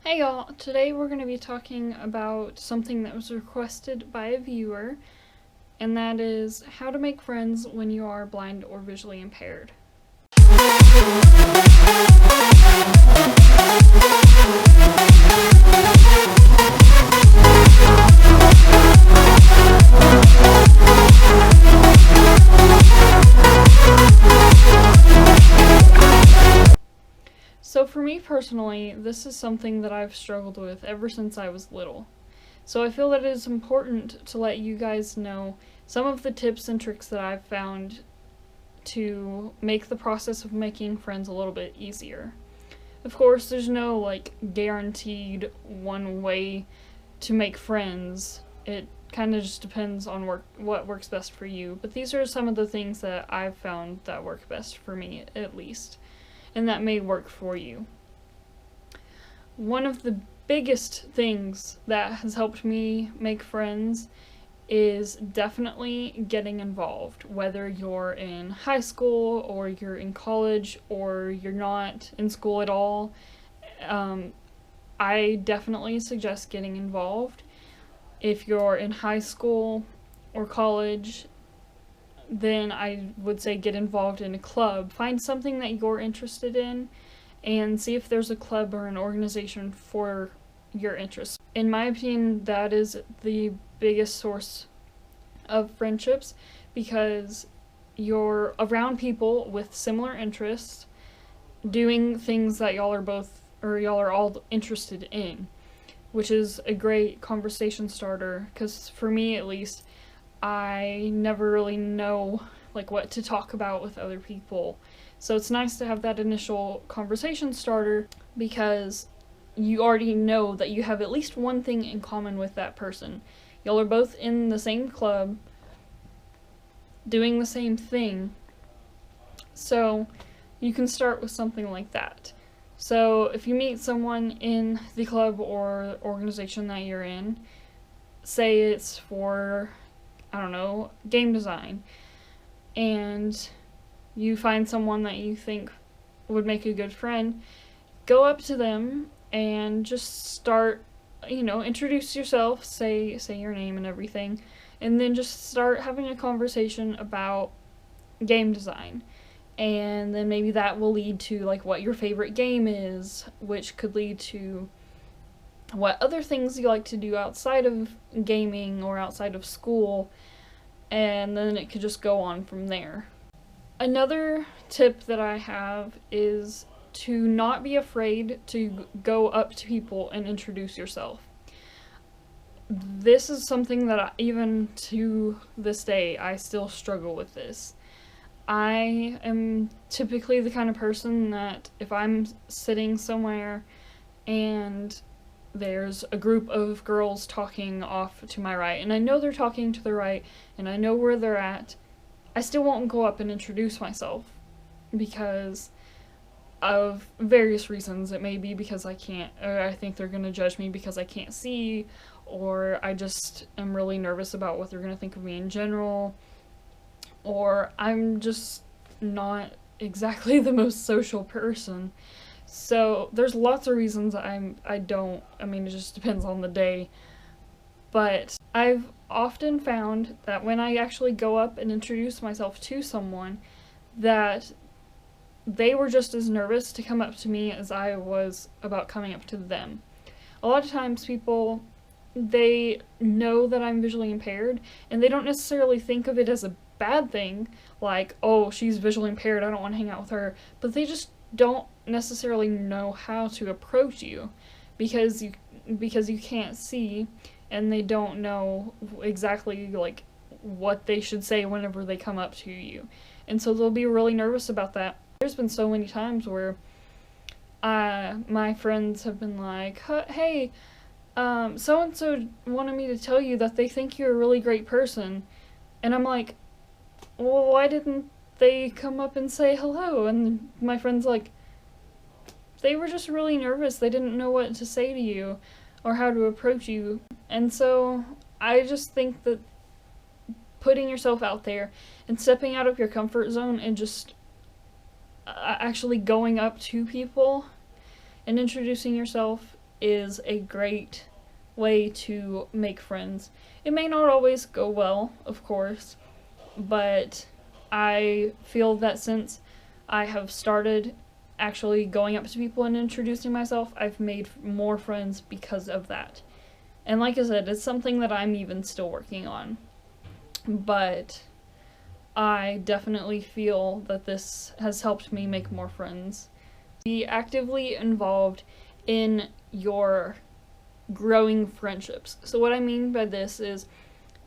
Hey y'all, today we're going to be talking about something that was requested by a viewer, and that is how to make friends when you are blind or visually impaired. So for me personally, this is something that I've struggled with ever since I was little. So I feel that it is important to let you guys know some of the tips and tricks that I've found to make the process of making friends a little bit easier. Of course, there's no guaranteed one way to make friends. It kind of just depends on what works best for you, but these are some of the things that I've found that work best for me, at least, and that may work for you. One of the biggest things that has helped me make friends is definitely getting involved, whether you're in high school or you're in college or you're not in school at all. I definitely suggest getting involved. If you're in high school or college, then I would say get involved in a club. Find something that you're interested in and see if there's a club or an organization for your interests. In my opinion, that is the biggest source of friendships because you're around people with similar interests doing things that y'all are all interested in, which is a great conversation starter because for me at least, I never really know what to talk about with other people. So it's nice to have that initial conversation starter because you already know that you have at least one thing in common with that person. Y'all are both in the same club, doing the same thing. So you can start with something like that. So if you meet someone in the club or organization that you're in, say it's for, I don't know, game design, and you find someone that you think would make a good friend, go up to them and just start, introduce yourself, say your name and everything, and then just start having a conversation about game design. And then maybe that will lead to what your favorite game is, which could lead to what other things you like to do outside of gaming or outside of school, and then it could just go on from there. Another tip that I have is to not be afraid to go up to people and introduce yourself. This is something that even to this day, I still struggle with this. I am typically the kind of person that if I'm sitting somewhere and there's a group of girls talking off to my right, and I know they're talking to the right, and I know where they're at, I still won't go up and introduce myself because of various reasons. It may be because I can't, or I think they're going to judge me because I can't see, or I just am really nervous about what they're going to think of me in general, or I'm just not exactly the most social person. So there's lots of reasons it just depends on the day. But I've often found that when I actually go up and introduce myself to someone, that they were just as nervous to come up to me as I was about coming up to them. A lot of times people, they know that I'm visually impaired, and they don't necessarily think of it as a bad thing, like, oh, she's visually impaired, I don't want to hang out with her, but they just don't necessarily know how to approach you because you can't see, and they don't know exactly what they should say whenever they come up to you, and so they'll be really nervous about that. There's been so many times where my friends have been like, hey, so-and-so wanted me to tell you that they think you're a really great person, and I'm like, well, why didn't they come up and say hello? And my friend's like, they were just really nervous. They didn't know what to say to you or how to approach you. And so I just think that putting yourself out there and stepping out of your comfort zone and just actually going up to people and introducing yourself is a great way to make friends. It may not always go well, of course, but I feel that since I have started actually going up to people and introducing myself, I've made more friends because of that. And like I said, it's something that I'm even still working on. But I definitely feel that this has helped me make more friends. Be actively involved in your growing friendships. So what I mean by this is,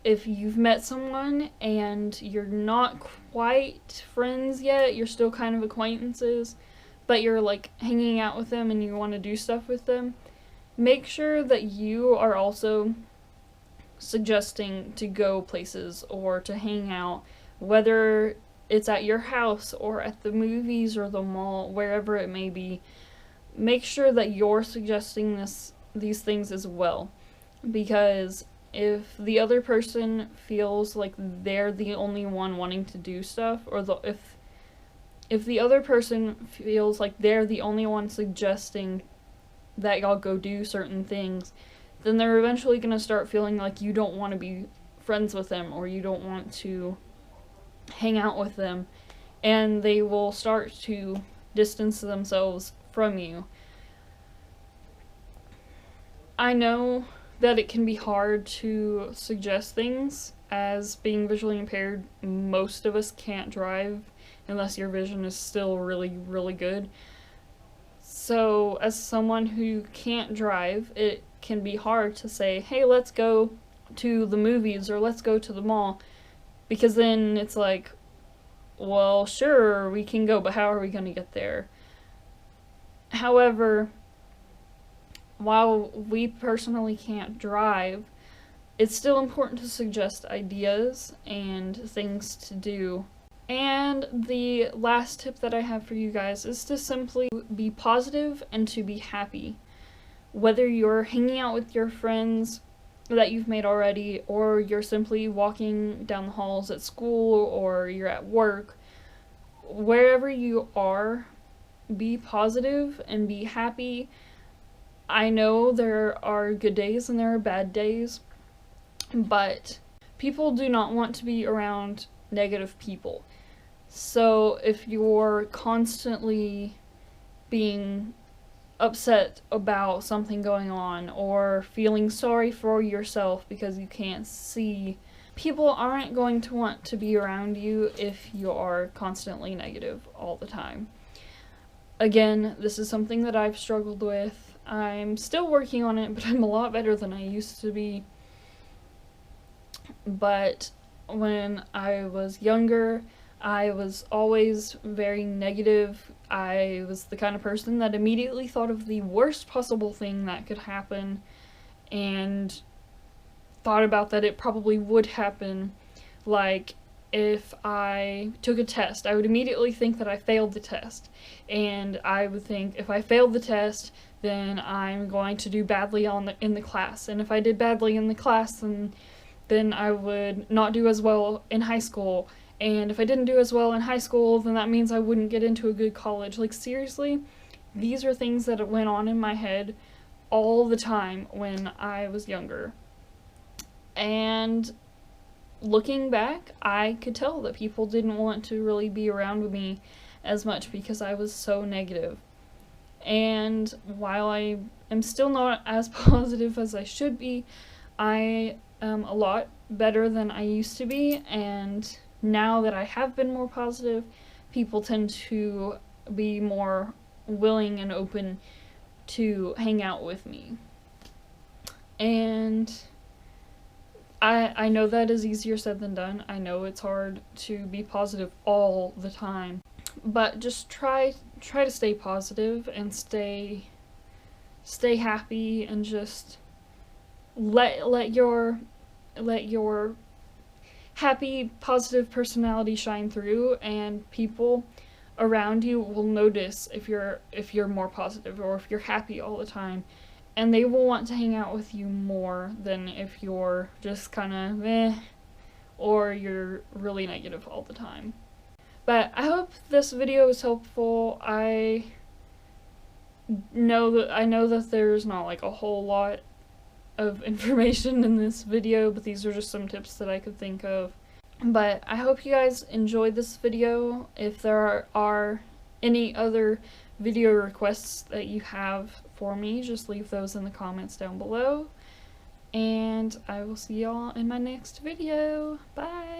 if you've met someone and you're not quite friends yet, you're still kind of acquaintances, but you're like hanging out with them and you want to do stuff with them, make sure that you are also suggesting to go places or to hang out, whether it's at your house or at the movies or the mall, wherever it may be. Make sure that you're suggesting these things as well, because if the other person feels like they're the only one wanting to do stuff, or if the other person feels like they're the only one suggesting that y'all go do certain things, then they're eventually going to start feeling like you don't want to be friends with them, or you don't want to hang out with them, and they will start to distance themselves from you. I know that it can be hard to suggest things. As being visually impaired, most of us can't drive unless your vision is still really, really good. So as someone who can't drive, it can be hard to say, hey, let's go to the movies or let's go to the mall, because then it's like, well, sure, we can go, but how are we going to get there? However, while we personally can't drive, it's still important to suggest ideas and things to do. And the last tip that I have for you guys is to simply be positive and to be happy. Whether you're hanging out with your friends that you've made already, or you're simply walking down the halls at school, or you're at work, wherever you are, be positive and be happy. I know there are good days and there are bad days, but people do not want to be around negative people. So if you're constantly being upset about something going on, or feeling sorry for yourself because you can't see, people aren't going to want to be around you if you are constantly negative all the time. Again, this is something that I've struggled with. I'm still working on it, but I'm a lot better than I used to be. But when I was younger, I was always very negative. I was the kind of person that immediately thought of the worst possible thing that could happen, and thought about that it probably would happen. Like, if I took a test, I would immediately think that I failed the test. And I would think, if I failed the test, then I'm going to do badly in the class. And if I did badly in the class, then I would not do as well in high school. And if I didn't do as well in high school, then that means I wouldn't get into a good college. Like, seriously, these are things that went on in my head all the time when I was younger. And looking back, I could tell that people didn't want to really be around me as much because I was so negative. And while I am still not as positive as I should be, I am a lot better than I used to be, and now that I have been more positive, people tend to be more willing and open to hang out with me. And I know that is easier said than done. I know it's hard to be positive all the time, but just try to stay positive and stay happy, and just let your happy, positive personality shine through, and people around you will notice if you're more positive or if you're happy all the time, and they will want to hang out with you more than if you're just kind of meh, or you're really negative all the time. But I hope this video was helpful. I I know that there's not like a whole lot of information in this video, but these are just some tips that I could think of. But I hope you guys enjoyed this video. If there are any other video requests that you have for me, just leave those in the comments down below. And I will see y'all in my next video. Bye!